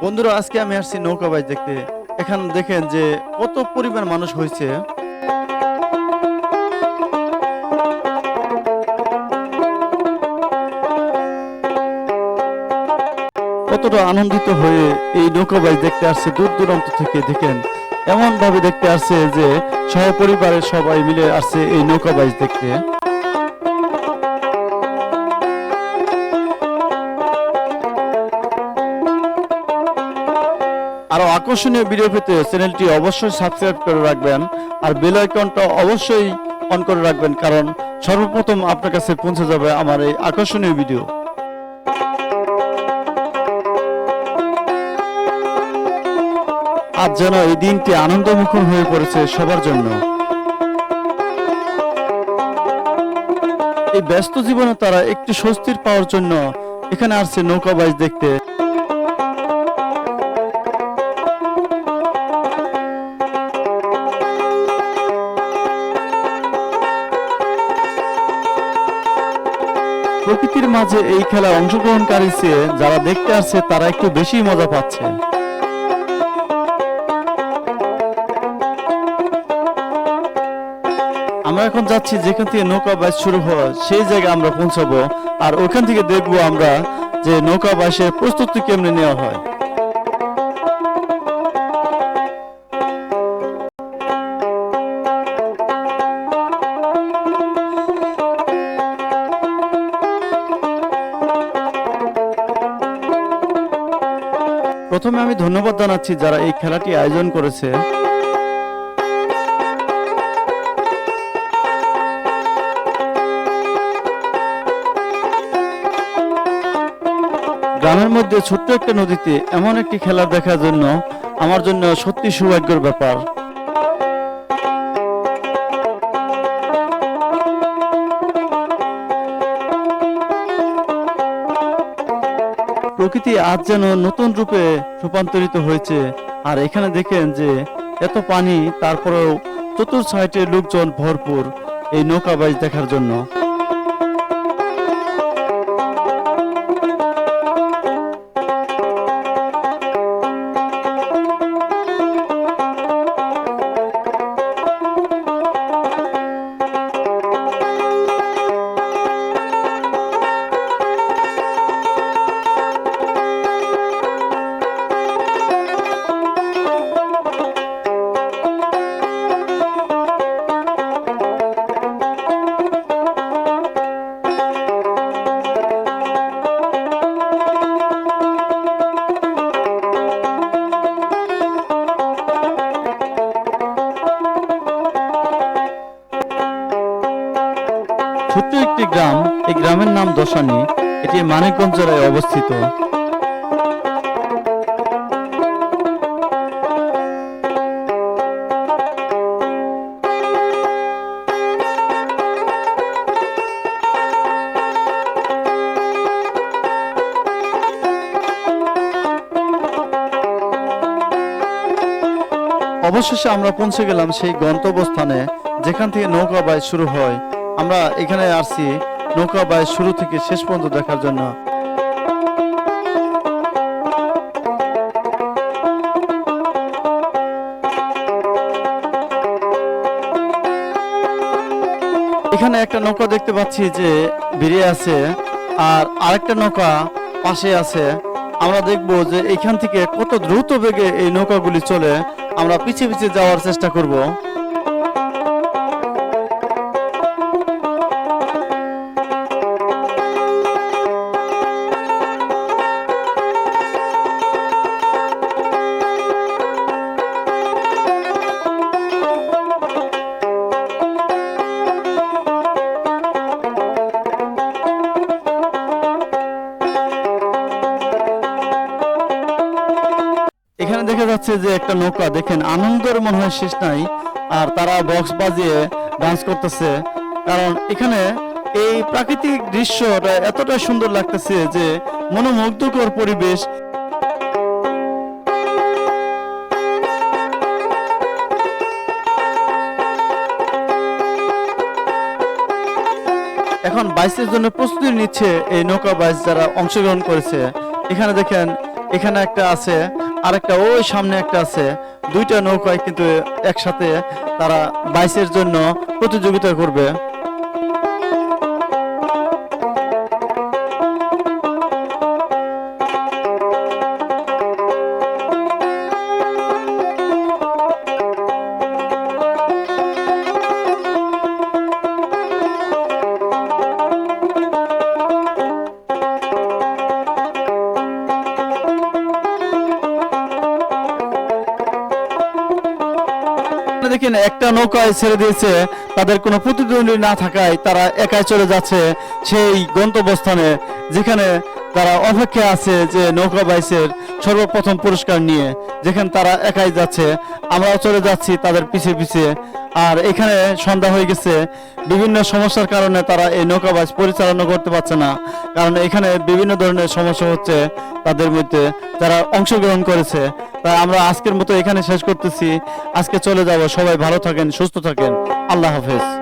বন্ধুরা, আজকে আমি আসছি নৌকা বাইচ দেখতে। এখানে দেখেন যে কত পরিমাণ মানুষ হয়েছে। কতটা আনন্দিত হয়ে এই নৌকা বাইচ দেখতে আসছে দূর দূরান্ত থেকে। দেখেন এমন ভাবে দেখতে আসছে যে সহপরিবারের সবাই মিলে আসছে এই নৌকা বাইচ দেখতে। আরো আকর্ষণীয় ভিডিও পেতে চ্যানেলটি অবশ্যই সাবস্ক্রাইব করে রাখবেন আর বেল আইকনটা অবশ্যই অন করে রাখবেন, কারণ সর্বপ্রথম আপনার কাছে পৌঁছে যাবে আমার এই আকর্ষণীয় ভিডিও। আজ যেন এই দিনটি আনন্দমুখর হয়ে পড়েছে সবার জন্য। এই ব্যস্ত জীবনে তারা একটু স্বস্তির পাওয়ার জন্য এখানে আসছে নৌকা বাইচ দেখতে। প্রকৃতির মাঝে এই খেলায় অংশগ্রহণকারী চেয়ে যারা দেখতে আসছে তারা একটু বেশি মজা পাচ্ছে। আমরা এখন যাচ্ছি যেখান থেকে নৌকা বাইচ শুরু হয় সেই জায়গায় আমরা পৌঁছাবো, আর ওখান থেকে দেখবো আমরা যে নৌকা বাইচের প্রস্তুতি কেমনে নেওয়া হয়। প্রথমে আমি ধন্যবাদ জানাচ্ছি যারা এই খেলাটি আয়োজন করেছে। গ্রামের মধ্যে ছোট্ট একটা নদীতে এমন একটি খেলা দেখার জন্য আমার জন্য সত্যি সৌভাগ্যের ব্যাপার। প্রকৃতি আজ যেন নতুন রূপে রূপান্তরিত হয়েছে। আর এখানে দেখেন যে এত পানি, তারপরেও চতুর সাইডে লোকজন ভরপুর এই নৌকা বাইচ দেখার জন্য। ছোট্ট একটি গ্রাম, এই গ্রামের নাম দশানী। এটি মানিকগঞ্জ জেলায় অবস্থিত। অবশেষে আমরা পৌঁছে গেলাম সেই গন্তব্যস্থানে যেখান থেকে নৌকা বাইচ শুরু হয়। আমরা এখানে আসছি নৌকা বাইচ শুরু থেকে শেষ পর্যন্ত দেখার জন্য। এখানে একটা নৌকা দেখতে পাচ্ছি যে বেরিয়ে আছে, আর আরেকটা নৌকা পাশে আছে। আমরা দেখবো যে এখান থেকে কত দ্রুত বেগে এই নৌকাগুলি চলে। আমরা পিছিয়ে পিছিয়ে যাওয়ার চেষ্টা করব। এখানে দেখা যাচ্ছে যে একটা নৌকা, দেখেন আনন্দের মনে হয় শেষ নাই। আর তারা বক্স বাজিয়ে ডান্স করতেছে, কারণ এখানে এই প্রাকৃতিক দৃশ্যটা এতটা সুন্দর লাগতেছে যে মনোমুগ্ধকর পরিবেশ। এখন বাইচের জন্য প্রস্তুতি নিচ্ছে এই নৌকা বাইচ যারা অংশগ্রহণ করেছে। এখানে দেখেন এখানে একটা আছে, আরেকটা ওই সামনে একটা আছে। দুইটা নৌকায় কিন্তু একসাথে তারা বাইসের জন্য প্রতিযোগিতা করবে। দেখেন একটা নৌকায় ছেড়ে দিয়েছে, তাদের কোনো প্রতিদ্বন্দ্বী না থাকায় তারা একাই চলে যাচ্ছে সেই গন্তব্যস্থানে, যেখানে তারা অপেক্ষা আছে যে নৌকা বাইসের সর্বপ্রথম পুরস্কার নিয়ে, যেখানে তারা একাই যাচ্ছে। আমরাও চলে যাচ্ছি তাদের পিছিয়ে পিছিয়ে। আর এখানে সন্ধ্যা হয়ে গেছে, বিভিন্ন সমস্যার কারণে তারা এই নৌকা বাইচ পরিচালনা করতে পারছে না, কারণ এখানে বিভিন্ন ধরনের সমস্যা হচ্ছে তাদের মধ্যে যারা অংশগ্রহণ করেছে। তাই আমরা আজকের মতো এখানে শেষ করতেছি। আজকে চলে যাব, সবাই ভালো থাকেন, সুস্থ থাকেন, আল্লাহ হাফেজ।